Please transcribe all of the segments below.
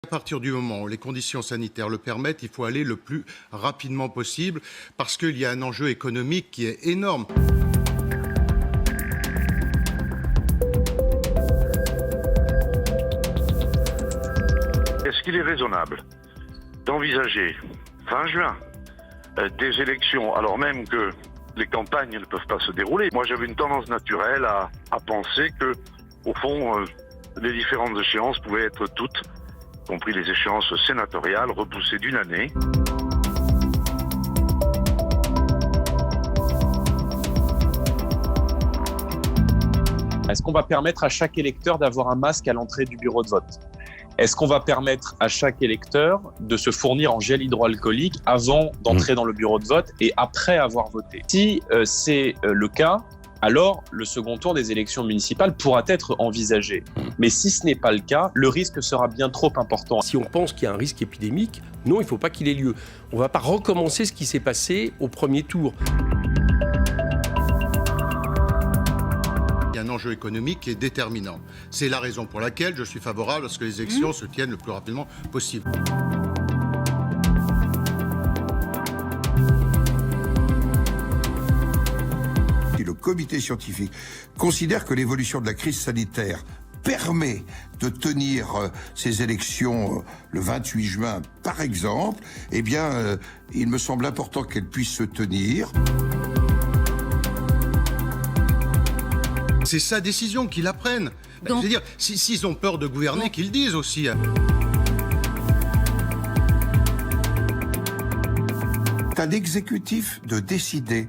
À partir du moment où les conditions sanitaires le permettent, il faut aller le plus rapidement possible parce qu'il y a un enjeu économique qui est énorme. Est-ce qu'il est raisonnable d'envisager fin juin des élections alors même que les campagnes ne peuvent pas se dérouler? Moi, j'avais une tendance naturelle à penser que, au fond, les différentes échéances pouvaient être toutes, y compris les échéances sénatoriales, repoussées d'une année. Est-ce qu'on va permettre à chaque électeur d'avoir un masque à l'entrée du bureau de vote? Est-ce qu'on va permettre à chaque électeur de se fournir en gel hydroalcoolique avant d'entrer dans le bureau de vote et après avoir voté? Si c'est le cas, alors le second tour des élections municipales pourra être envisagé. Mais si ce n'est pas le cas, le risque sera bien trop important. Si on pense qu'il y a un risque épidémique, non, il ne faut pas qu'il ait lieu. On ne va pas recommencer ce qui s'est passé au premier tour. Il y a un enjeu économique qui est déterminant. C'est la raison pour laquelle je suis favorable à ce que les élections se tiennent le plus rapidement possible. Le comité scientifique considère que l'évolution de la crise sanitaire permet de tenir ces élections le 28 juin, par exemple, eh bien, il me semble important qu'elles puissent se tenir. C'est sa décision, qu'ils la prennent. Je veux dire, s'ils ont peur de gouverner, qu'ils le disent aussi. C'est à l'exécutif de décider.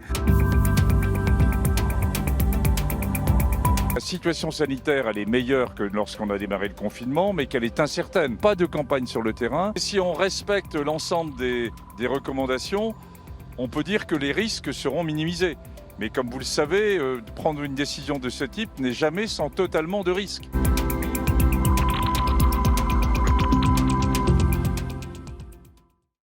La situation sanitaire, elle est meilleure que lorsqu'on a démarré le confinement, mais qu'elle est incertaine. Pas de campagne sur le terrain. Si on respecte l'ensemble des recommandations, on peut dire que les risques seront minimisés. Mais comme vous le savez, prendre une décision de ce type n'est jamais sans totalement de risque.